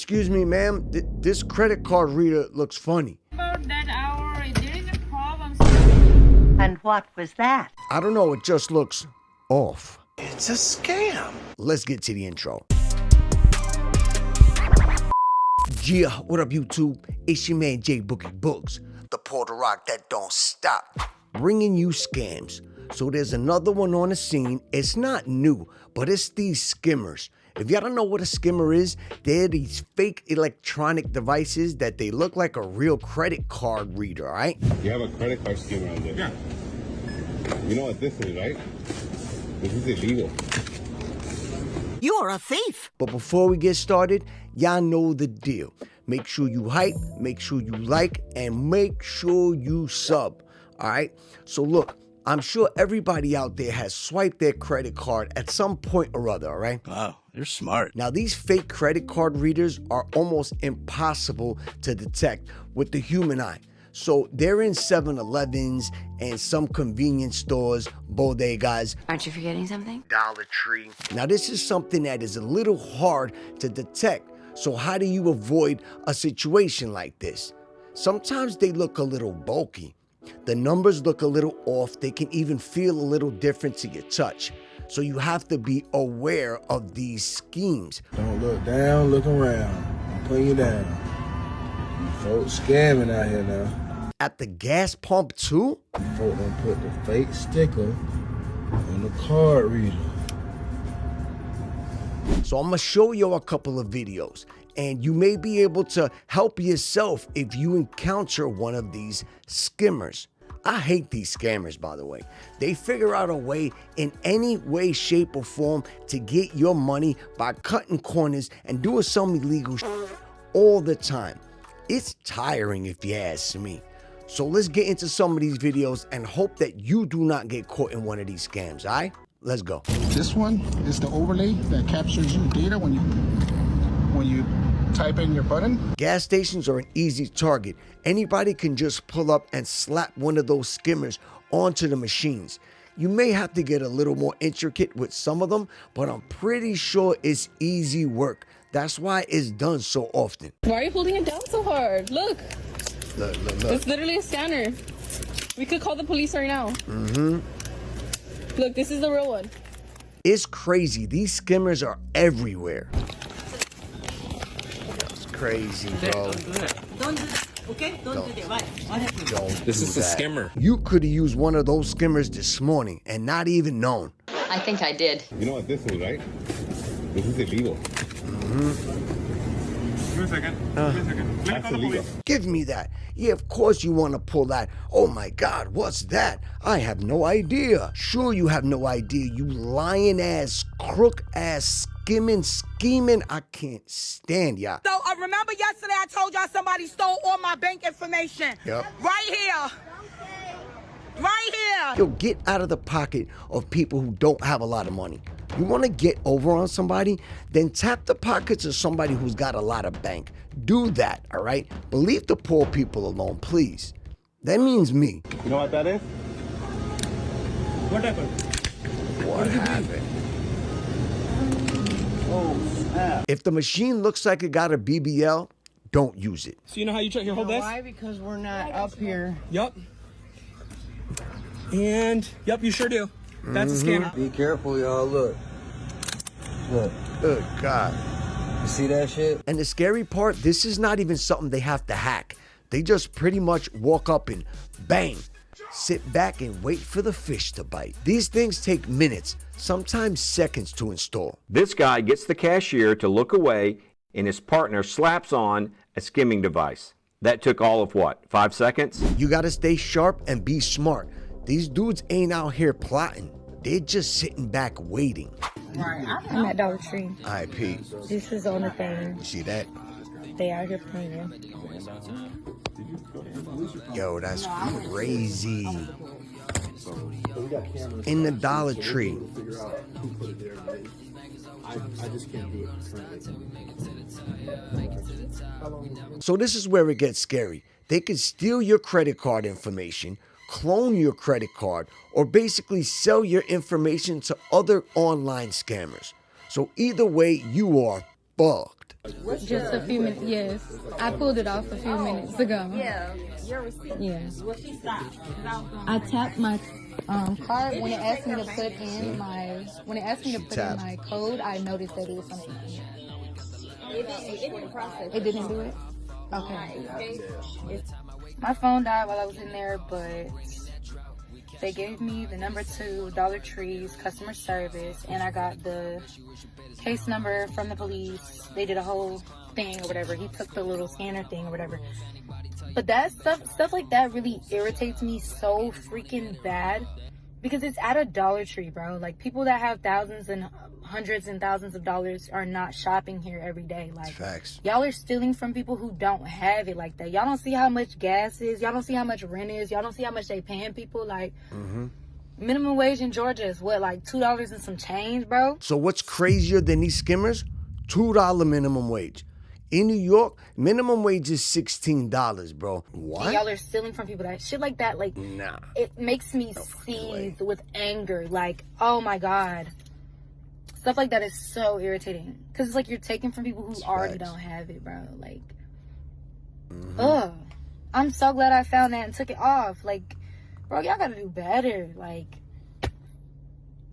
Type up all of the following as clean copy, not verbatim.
Excuse me, ma'am, this credit card reader looks funny. About that hour, there is a problem. And what was that? I don't know, it just looks off. It's a scam. Let's get to the intro. Yeah, what up YouTube? It's your man J Boogie Books, the Puerto Rock that don't stop, bringing you scams. So there's another one on the scene. It's not new, but it's these skimmers. If y'all don't know what a skimmer is, they're these fake electronic devices that they look like a real credit card reader, all right? You have a credit card skimmer on there. Yeah. You know what this is, right? This is illegal. You're a thief. But before we get started, y'all know the deal. Make sure you hype, make sure you like, and make sure you sub, all right? So look, I'm sure everybody out there has swiped their credit card at some point or other, all right? Wow, you're smart. Now, these fake credit card readers are almost impossible to detect with the human eye. So they're in 7-Elevens and some convenience stores, bodegas. Aren't you forgetting something? Dollar Tree. Now, this is something that is a little hard to detect. So how do you avoid a situation like this? Sometimes they look a little bulky. The numbers look a little off. They can even feel a little different to your touch. So you have to be aware of these schemes. Don't look down, look around. I'm putting you down. You folks scamming out here now. At the gas pump too? Folk done put the fake sticker on the card reader. So I'm gonna show you a couple of videos, and you may be able to help yourself if you encounter one of these skimmers. I hate these scammers, by the way. They figure out a way in any way, shape, or form to get your money by cutting corners and doing some illegal all the time. It's tiring if you ask me. So let's get into some of these videos and hope that you do not get caught in one of these scams, all right? Let's go. This one is the overlay that captures your data when you type in your button. Gas stations are an easy target. Anybody can just pull up and slap one of those skimmers onto the machines. You may have to get a little more intricate with some of them, but I'm pretty sure it's easy work. That's why it's done so often. Why are you holding it down so hard? Look. Look. It's literally a scanner. We could call the police right now. Look, this is the real one. It's crazy. These skimmers are everywhere. It's crazy, bro. Don't do that, okay? Don't do that. Right. What happened? This is a skimmer. You could have used one of those skimmers this morning and not even known. I think I did. You know what this is, right? This is illegal. Give me a second. That's illegal. Give me that. Yeah, of course you want to pull that. Oh my God, what's that? I have no idea. Sure you have no idea, you lying ass, crook ass, scheming. I can't stand ya. So, remember yesterday I told y'all somebody stole all my bank information? Yep. Right here. Right here. Yo, get out of the pocket of people who don't have a lot of money. You want to get over on somebody? Then tap the pockets of somebody who's got a lot of bank. Do that, all right? But leave the poor people alone, please. That means me. You know what that is? What happened? What happened? Oh, snap. If the machine looks like it got a BBL, don't use it. So you know how you check your whole desk? Why? Because we're not up here. Yup. And, yup, you sure do. That's a scanner. Be careful, y'all. Look. Look. Good God. You see that shit? And the scary part, this is not even something they have to hack. They just pretty much walk up and bang, sit back and wait for the fish to bite. These things take minutes, sometimes seconds to install. This guy gets the cashier to look away and his partner slaps on a skimming device. That took all of what, 5 seconds? You gotta stay sharp and be smart. These dudes ain't out here plotting. They're just sitting back waiting. I'm at Dollar Tree. IP. This is on the thing. You see that? They out here playing. Yo, that's crazy. In the Dollar Tree. So this is where it gets scary. They can steal your credit card information, clone your credit card, or basically sell your information to other online scammers. So either way, you are fucked. Just a few minutes. Yes, I pulled it off a few minutes ago. Yeah, your receipt. Yeah. Well, she stopped. I tapped my card when it asked me to put in my my code. I noticed that it was something. It didn't process. It didn't do it. Okay. My phone died while I was in there, but they gave me the number 2 Dollar Tree's customer service, and I got the case number from the police. They did a whole thing or whatever. He took the little scanner thing or whatever. But that stuff like that really irritates me so freaking bad, because it's at a Dollar Tree, bro. Like, people that have thousands and hundreds and thousands of dollars are not shopping here every day. Like, Facts. Y'all are stealing from people who don't have it like that. Y'all don't see how much gas is. Y'all don't see how much rent is. Y'all don't see how much they paying people. Like, minimum wage in Georgia is what, like $2 and some change, bro? So what's crazier than these skimmers? $2 minimum wage. In New York, minimum wage is $16, bro. What? Y'all are stealing from people. That shit like that, like, Nah. it makes me seethe with anger. Like, oh my God. Stuff like that is so irritating. Because it's like you're taking from people who already don't have it, bro. Like, ugh. I'm so glad I found that and took it off. Like, bro, y'all gotta do better. Like,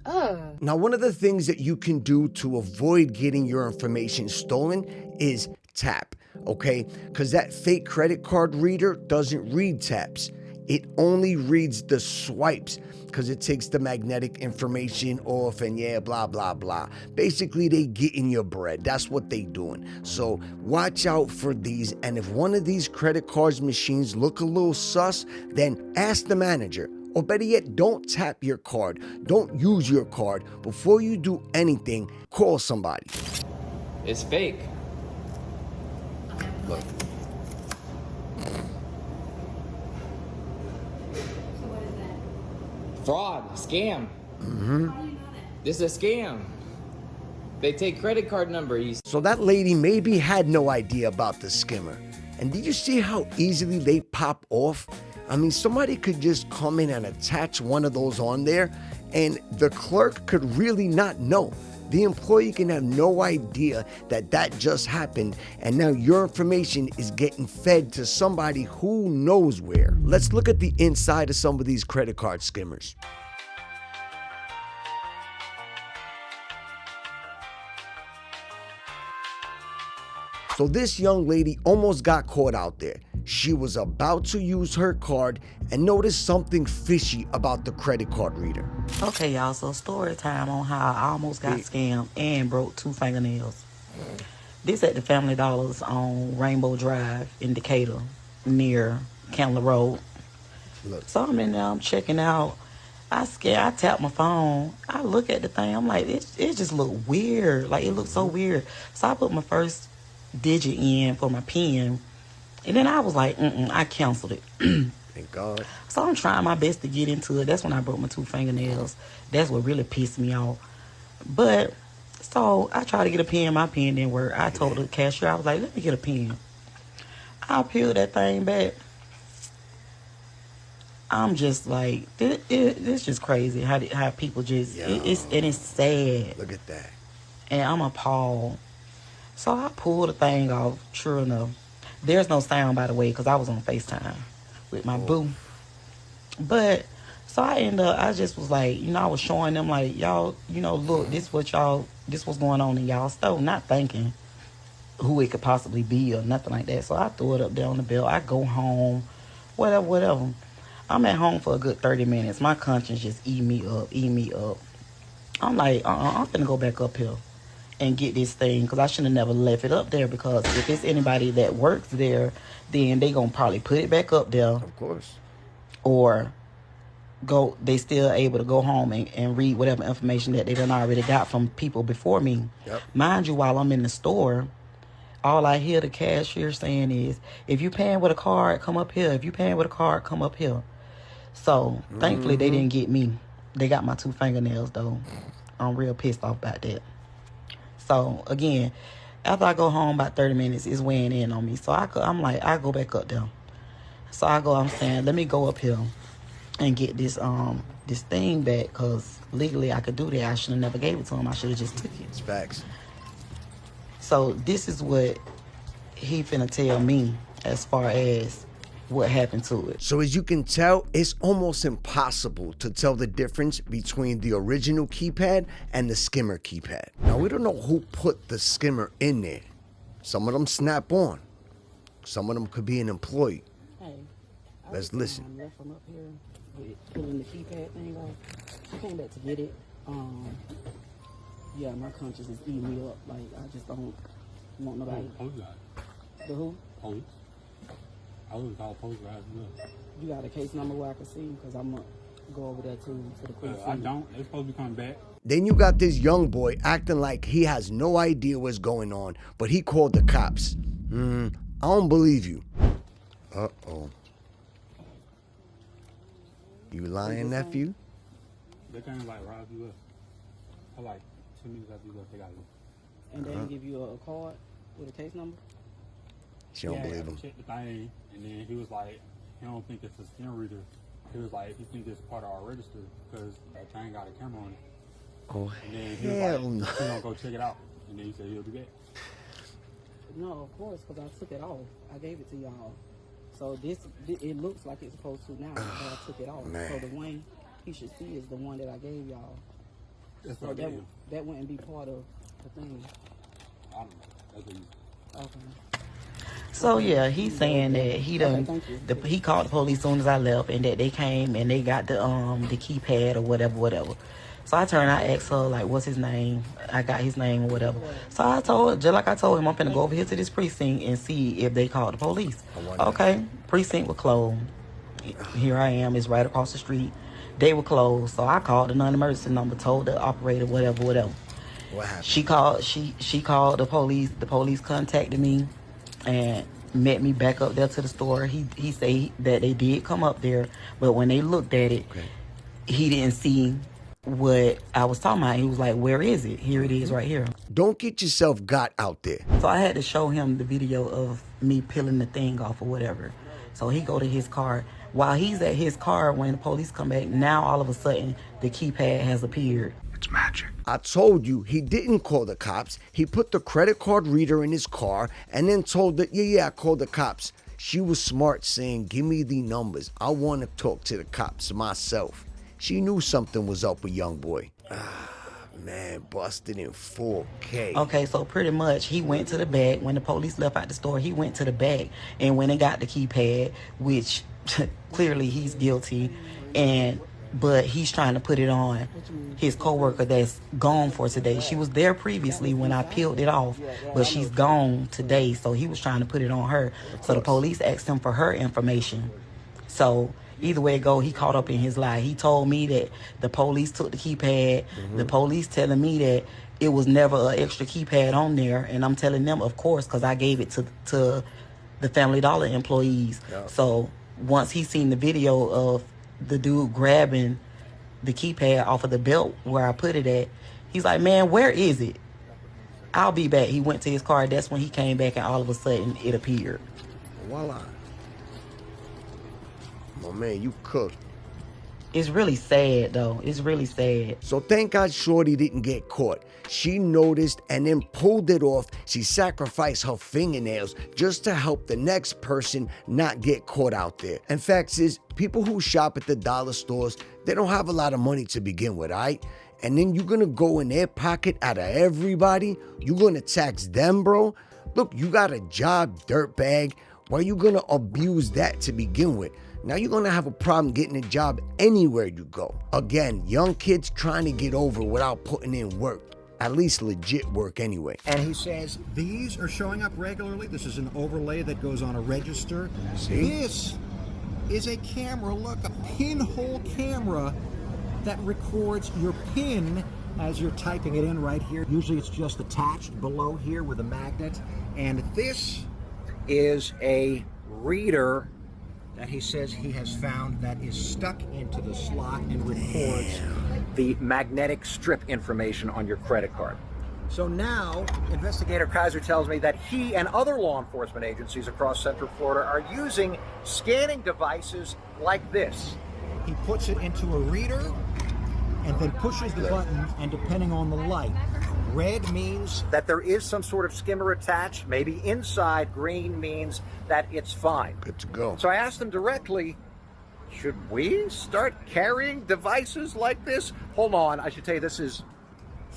ugh. Now, one of the things that you can do to avoid getting your information stolen is tap, okay? Because that fake credit card reader doesn't read taps. It only reads the swipes, because it takes the magnetic information off and yeah, blah, blah, blah. Basically, they getting your bread. That's what they doing. So watch out for these. And if one of these credit cards machines look a little sus, then ask the manager. Or better yet, don't tap your card. Don't use your card. Before you do anything, call somebody. It's fake. Look. Fraud, scam. This is a scam. They take credit card number. So that lady maybe had no idea about the skimmer. And did you see how easily they pop off? I mean, somebody could just come in and attach one of those on there, and the clerk could really not know. The employee can have no idea that that just happened, and now your information is getting fed to somebody who knows where. Let's look at the inside of some of these credit card skimmers. So this young lady almost got caught out there. She was about to use her card and noticed something fishy about the credit card reader. Okay, y'all, so story time on how I almost got scammed and broke 2 fingernails. This at the Family Dollars on Rainbow Drive in Decatur, near Candler Road. Look. So I'm in there, I'm checking out. I tap my phone. I look at the thing, I'm like, it just look weird. Like, it looks so weird. So I put my first digit in for my PIN. And then I was like, I canceled it. Thank God. So I'm trying my best to get into it. That's when I broke my 2 fingernails. That's what really pissed me off. But, so I tried to get a pen. My pen didn't work. I told the cashier, I was like, let me get a pen. I peeled that thing back. I'm just like, it's just crazy how people just, it's sad. Look at that. And I'm appalled. So I pulled the thing off, true enough. There's no sound, by the way, because I was on FaceTime with my boo. But, so I just was like, I was showing them, like, y'all, look, this what's going on in y'all store, not thinking who it could possibly be or nothing like that. So I threw it up there on the belt. I go home, whatever. I'm at home for a good 30 minutes. My conscience just eat me up. I'm like, I'm finna go back up here and get this thing, because I should have never left it up there, because if it's anybody that works there, then they gonna probably put it back up there. Of course. Or they still able to go home and read whatever information that they done already got from people before me. Yep. Mind you, while I'm in the store, all I hear the cashier saying is, if you paying with a card, come up here. If you paying with a card, come up here. So, thankfully, they didn't get me. They got my 2 fingernails, though. I'm real pissed off about that. So, again, after I go home, about 30 minutes, it's weighing in on me. So, I'm like, I go back up there. So, I'm saying, let me go up here and get this thing back, because legally I could do that. I should have never gave it to him. I should have just took it. It's facts. So this is what he finna tell me as far as what happened to it. So as you can tell, it's almost impossible to tell the difference between the original keypad and the skimmer keypad. Now, we don't know who put the skimmer in there. Some of them snap on. Some of them could be an employee. Hey, let's listen. I left him up here with pulling the keypad thing off. I came back to get it. Yeah, my conscience is eating me up. Like, I just don't want nobody. The who? Police. I would call police right now. You got a case number where I can see? Because I'm going to go over there to the quick I don't. They're supposed to be coming back. Then you got this young boy acting like he has no idea what's going on, but he called the cops. I don't believe you. Uh-oh. You lying, nephew? They came like right after you left. For like 2 minutes after you left, they got you. And they didn't give you a card with a case number? She don't believe him. Checked the thing, and then he was like, he don't think it's a skin reader. He was like, he think it's part of our register because that thing got a camera on it. Oh, and then he hell was like, no. He gonna go check it out. And then he said he'll be back. No, of course, because I took it off. I gave it to y'all. So it looks like it's supposed to now, but I took it off. Man. So the one he should see is the one that I gave y'all. That's So what that wouldn't be part of the thing. I don't know. That's what you Okay. So yeah, he's saying that he done. He called the police as soon as I left, and that they came and they got the keypad or whatever. So I turned, I asked her like, what's his name? I got his name or whatever. So I told, just like I told him, I'm finna go over here to this precinct and see if they called the police. Okay, precinct was closed. Here I am, it's right across the street. They were closed, so I called the non-emergency number, told the operator whatever. What happened? She called the police. The police contacted me and met me back up there to the store. He said that they did come up there, but when they looked at it, he didn't see what I was talking about. He was like, where is it? Here it is right here. Don't get yourself got out there. So I had to show him the video of me peeling the thing off or whatever. So he go to his car. While he's at his car, when the police come back, now all of a sudden the keypad has appeared. It's magic. I told you he didn't call the cops. He put the credit card reader in his car and then told that, yeah, I called the cops. She was smart saying, give me the numbers. I want to talk to the cops myself. She knew something was up with young boy. Man, busted in 4K. Okay, so pretty much he went to the back. When the police left out the store, he went to the back and went and got the keypad, which clearly he's guilty. But he's trying to put it on his coworker that's gone for today. She was there previously when I peeled it off, but she's gone today, so he was trying to put it on her. So the police asked him for her information. So either way it go, he caught up in his lie. He told me that the police took the keypad. The police telling me that it was never an extra keypad on there, and I'm telling them, of course, because I gave it to the Family Dollar employees. So once he seen the video of the dude grabbing the keypad off of the belt where I put it at, he's like, man, where is it? I'll be back. He went to his car. That's when he came back, and all of a sudden it appeared. Voila. Oh man, you cooked. It's really sad though. It's really sad. So thank God Shorty didn't get caught. She noticed and then pulled it off. She sacrificed her fingernails just to help the next person not get caught out there. In fact, sis, people who shop at the dollar stores, they don't have a lot of money to begin with, all right? And then you're gonna go in their pocket out of everybody? You're gonna tax them, bro? Look, you got a job, dirtbag. Why are you gonna abuse that to begin with? Now you're gonna have a problem getting a job anywhere you go. Again, young kids trying to get over without putting in work. At least legit work anyway. And he says these are showing up regularly. This is an overlay that goes on a register. See? This is a camera, look, a pinhole camera that records your PIN as you're typing it in right here. Usually it's just attached below here with a magnet. And this is a reader that he says he has found that is stuck into the slot and records the magnetic strip information on your credit card. So now, Investigator Kaiser tells me that he and other law enforcement agencies across Central Florida are using scanning devices like this. He puts it into a reader and then pushes the button, and depending on the light, Red means that there is some sort of skimmer attached. Maybe inside. Green means that it's fine. Good to go. So I asked them directly, should we start carrying devices like this? Hold on, I should tell you this is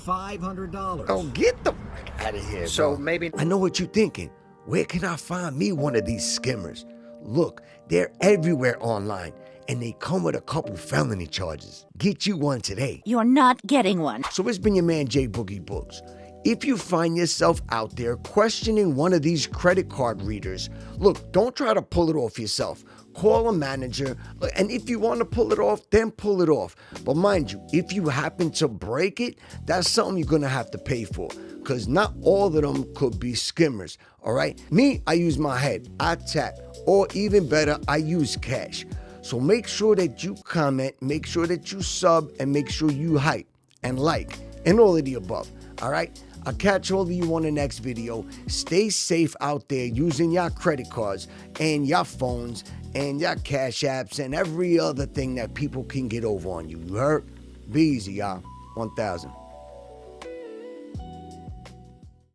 $500. Oh, get the fuck out of here, So bro. maybe I know what you're thinking. Where can I find me one of these skimmers? Look, they're everywhere online, and they come with a couple felony charges. Get you one today. You're not getting one. So it's been your man J Boogie Books. If you find yourself out there questioning one of these credit card readers, look, don't try to pull it off yourself. Call a manager, and if you want to pull it off, then pull it off. But mind you, if you happen to break it, that's something you're going to have to pay for, because not all of them could be skimmers, all right? Me, I use my head, I tap, or even better, I use cash. So make sure that you comment, make sure that you sub, and make sure you hype and like, and all of the above, all right? I'll catch all of you on the next video. Stay safe out there using your credit cards and your phones and your cash apps and every other thing that people can get over on you. You heard? Be easy, y'all. 1000.